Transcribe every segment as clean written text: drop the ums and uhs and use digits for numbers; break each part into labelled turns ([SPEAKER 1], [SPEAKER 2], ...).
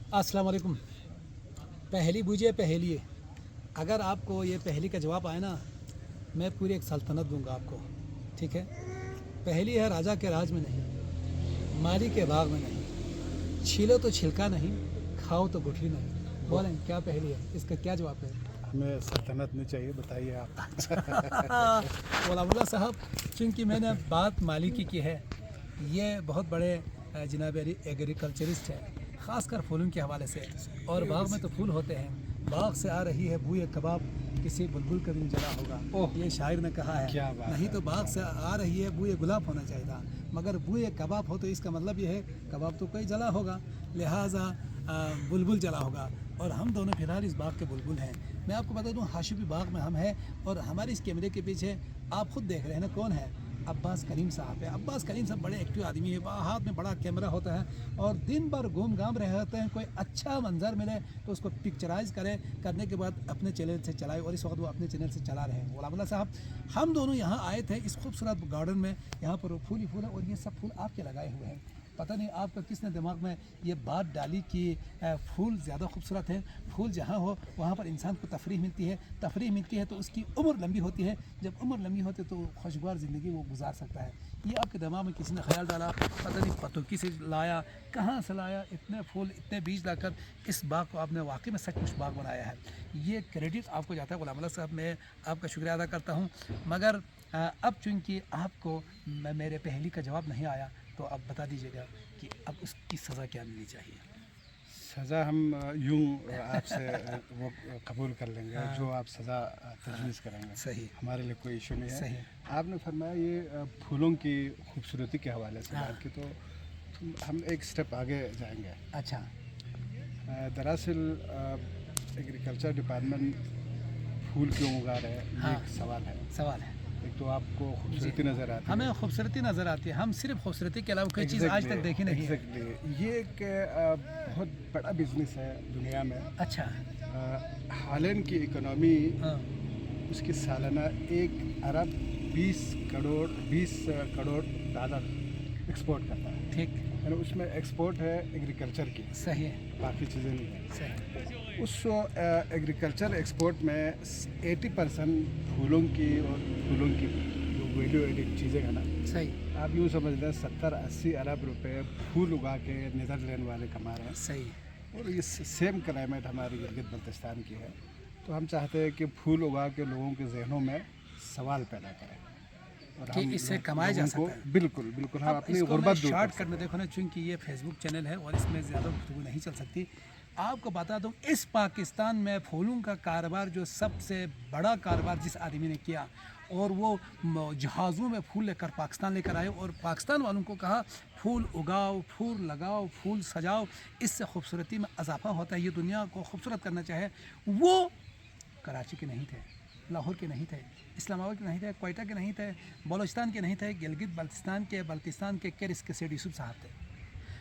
[SPEAKER 1] अस्सलाम वालेकुम। पहेली बूझिए पहेली। अगर आपको ये पहेली का जवाब आए ना, मैं पूरी एक सल्तनत दूंगा आपको। ठीक है। पहेली है, राजा के राज में नहीं, माली के बाग में नहीं, छीलो तो छिलका नहीं, खाओ तो गुठली नहीं। बोलें क्या पहेली है, इसका क्या जवाब है?
[SPEAKER 2] हमें सल्तनत नहीं चाहिए, बताइए आप।
[SPEAKER 1] गुलामुल्लाह साहब, चूँकि मैंने बात मालिकी की है, ये बहुत बड़े जनाब एग्रीकल्चरिस्ट है, ख़ासकर फूलों के हवाले से। और बाग में तो फूल होते हैं, बाग से आ रही है बूए कबाब, किसी बुलबुल का दिन जला होगा।
[SPEAKER 2] ओह,
[SPEAKER 1] ये शायर ने कहा है।
[SPEAKER 2] क्या बात
[SPEAKER 1] नहीं
[SPEAKER 2] है।
[SPEAKER 1] तो बाग से आ रही है बूए गुलाब होना चाहिए था, मगर बूए कबाब हो तो इसका मतलब ये है कबाब तो कोई जला होगा, लिहाजा बुलबुल जला होगा। और हम दोनों फिलहाल इस बाग के बुलबुल हैं। मैं आपको बता दूं, हाशिबी बाग में हम हैं, और हमारे इस कैमरे के पीछे आप खुद देख रहे हैं ना, कौन है? अब्बास करीम साहब है। अब्बास करीम साहब बड़े एक्टिव आदमी है, हाथ में बड़ा कैमरा होता है और दिन भर घूम घाम रहे होते हैं। कोई अच्छा मंजर मिले तो उसको पिक्चराइज करने के बाद अपने चैनल से चलाए, और इस वक्त वो अपने चैनल से चला रहे हैं। गुलामुल्लाह साहब, हम दोनों यहाँ आए थे इस खूबसूरत गार्डन में। यहाँ पर फूल ही फूल है, और ये सब फूल आपके लगाए हुए हैं। पता नहीं आपका किसने दिमाग में ये बात डाली कि फूल ज़्यादा खूबसूरत हैं। फूल जहाँ हो वहाँ पर इंसान को तफरीह मिलती है, तफरीह मिलती है तो उसकी उम्र लंबी होती है। जब उम्र लंबी होती है तो खुशगवार ज़िंदगी वो गुजार सकता है। ये आपके दिमाग में किसी ने ख्याल डाला, पता नहीं पतोकी से लाया, कहाँ से लाया, इतने फूल इतने बीज लाकर इस बाग को आपने वाकई में सचमुच बाग बनाया है। ये क्रेडिट आपको जाता है गुलामुल्लाह साहब, मैं आपका शुक्रिया अदा करता हूँ। मगर अब चूँकि आपको मेरे पहेली का जवाब नहीं आया, तो आप बता दीजिएगा कि अब उसकी सज़ा क्या मिलनी चाहिए?
[SPEAKER 2] सज़ा हम यूं आपसे वो कबूल कर लेंगे, जो आप सज़ा तजवीज़ करेंगे।
[SPEAKER 1] सही।
[SPEAKER 2] हमारे लिए कोई इशू नहीं है।
[SPEAKER 1] सही।
[SPEAKER 2] आपने फरमाया ये फूलों की खूबसूरती के हवाले से बात की, तो हम एक स्टेप आगे जाएंगे।
[SPEAKER 1] अच्छा।
[SPEAKER 2] दरअसल एग्रीकल्चर डिपार्टमेंट फूल क्यों उगा रहे हैं, ये एक सवाल है।
[SPEAKER 1] सवाल है।
[SPEAKER 2] एक तो आपको खूबसूरती नज़र आती है,
[SPEAKER 1] हमें खूबसूरती नज़र आती है, हम सिर्फ खूबसूरती के अलावा कोई चीज़ आज तक देखी नहीं है।
[SPEAKER 2] एग्जैक्टली, ये एक बहुत बड़ा बिजनेस है दुनिया में।
[SPEAKER 1] अच्छा।
[SPEAKER 2] हालैंड की इकोनॉमी,
[SPEAKER 1] हाँ।
[SPEAKER 2] उसकी सालाना 1 अरब 20 करोड़ डॉलर एक्सपोर्ट करता है।
[SPEAKER 1] ठीक।
[SPEAKER 2] यानी उसमें एक्सपोर्ट है एग्रीकल्चर की,
[SPEAKER 1] सही है।
[SPEAKER 2] बाकी चीज़ें नहीं है।
[SPEAKER 1] सही।
[SPEAKER 2] उस एग्रीकल्चर एक्सपोर्ट में 80% फूलों की, और फूलों की जो वैल्यू एडिड चीज़ें हैं ना,
[SPEAKER 1] सही।
[SPEAKER 2] आप यूँ समझ लें 70-80 अरब रुपए फूल उगा के नीदरलैंड वाले कमा रहे हैं।
[SPEAKER 1] सही।
[SPEAKER 2] और ये सेम क्लाइमेट हमारी गिलगित बल्तिस्तान की है। तो हम चाहते हैं कि फूल उगा के लोगों के जहनों में सवाल पैदा करें, और
[SPEAKER 1] कि इससे कमाया जा सकता है।
[SPEAKER 2] बिल्कुल बिल्कुल, हम
[SPEAKER 1] अब
[SPEAKER 2] अपनी
[SPEAKER 1] इसको मैं
[SPEAKER 2] गुर्बत दूर
[SPEAKER 1] शॉर्ट
[SPEAKER 2] कर
[SPEAKER 1] करने, देखो ना, चूँकि ये फेसबुक चैनल है और इसमें ज़्यादा गुफ्तगू नहीं चल सकती। आपको बता दूं, इस पाकिस्तान में फूलों का कारोबार जो सबसे बड़ा कारोबार जिस आदमी ने किया, और वो जहाज़ों में फूल लेकर पाकिस्तान लेकर आए, और पाकिस्तान वालों को कहा फूल उगाओ, फूल लगाओ, फूल सजाओ, इससे खूबसूरती में इजाफा होता है, ये दुनिया को खूबसूरत करना चाहे। वो कराची के नहीं थे, लाहौर के नहीं थे, इस्लामाबाद के नहीं थे, क्वेटा के नहीं थे, बलोचिस्तान के नहीं थे, गिलगित बल्तिस्तान के केरिस के सेठ यूसुफ साहब थे।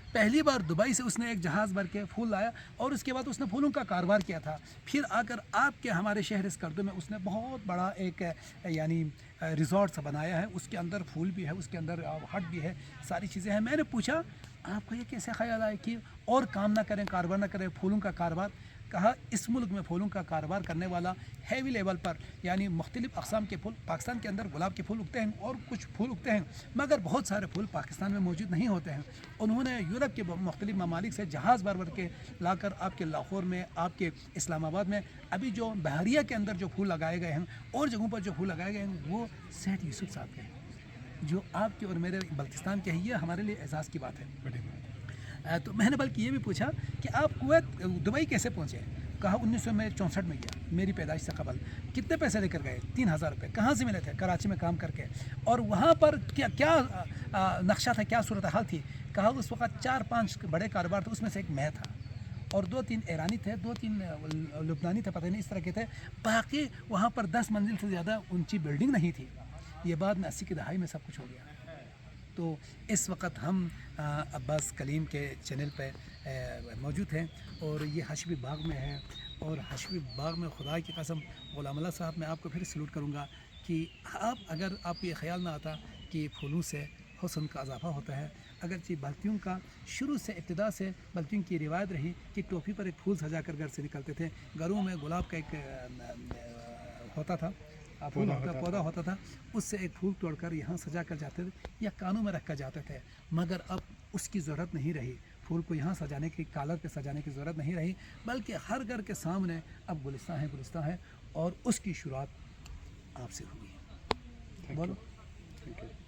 [SPEAKER 1] पहली बार दुबई से उसने एक जहाज़ भर के फूल लाया, और उसके बाद उसने फूलों का कारोबार किया था। फिर आकर आपके हमारे शहर स्कर्दो में उसने बहुत बड़ा एक यानी रिजॉर्ट सा बनाया है, उसके अंदर फूल भी है, उसके अंदर हट भी है, सारी चीज़ें हैं। मैंने पूछा आपको ये कैसे ख्याल आया कि और काम ना करें, कारोबार ना करें, फूलों का कारोबार? कहा इस मुल्क में फूलों का कारोबार करने वाला हैवी लेवल पर, यानी मुख्तलिफ़ अक़साम के फूल, पाकिस्तान के अंदर गुलाब के फूल उगते हैं और कुछ फूल उगते हैं, मगर बहुत सारे फूल पाकिस्तान में मौजूद नहीं होते हैं। उन्होंने यूरोप के मुख्तलिफ़ ममालिक से जहाज़ भर भर के लाकर आपके लाहौर में, आपके इस्लामाबाद में, अभी जो बहरिया के अंदर जो फूल लगाए गए हैं और जगहों पर जो फूल लगाए गए हैं, वो सेठ यूसुफ साहब के हैं, जो आपके और मेरे बल्तिस्तान के हैं। ये हमारे लिए एजाज़ की बात है।
[SPEAKER 2] बड़ी बात।
[SPEAKER 1] तो मैंने बल्कि ये भी पूछा कि आप कुवैत दुबई कैसे पहुँचे? कहा 1964 में गया, मेरी पैदाइश से कबल। कितने पैसे लेकर गए? 3000 रुपये। कहाँ से मिले थे? कराची में काम करके। और वहाँ पर क्या क्या नक्शा था, क्या सूरत हाल थी? कहा उस वक्त 4-5 बड़े कारोबार थे, उसमें से एक मैं था, और 2-3 ईरानी थे, 2-3 लुबनानी थे, पता नहीं इस तरह के थे। बाकी वहाँ पर 10 मंजिल से ज़्यादा ऊंची बिल्डिंग नहीं थी। ये बाद में 80 की दहाई में सब कुछ हो गया। तो इस वक्त हम अब्बास कलीम के चैनल पे मौजूद हैं, और ये हाशिबी बाग में है। और हाशिबी बाग में खुदा की कसम गुलामुल्लाह साहब, मैं आपको फिर सलूट करूँगा कि आप, अगर आपको ये ख्याल ना आता कि फूलों से हुस्न का इजाफा होता है, اگرچہ بلتیوں کا شروع سے ابتدا سے بلتیوں کی روایت رہی کہ ٹوپی پر ایک پھول سجا کر گھر سے نکلتے تھے. گھروں میں گلاب کا ایک ہوتا تھا پودا ہوتا تھا, اس سے ایک پھول توڑ کر یہاں سجا کر جاتے تھے یا کانوں میں رکھ کر جاتے تھے. مگر اب اس کی ضرورت نہیں رہی, پھول کو یہاں سجانے کی, کالر پہ سجانے کی ضرورت نہیں رہی, بلکہ ہر گھر کے سامنے اب گلستان ہے اور اس کی شروعات آپ سے ہوئی. بولو.
[SPEAKER 2] Thank you.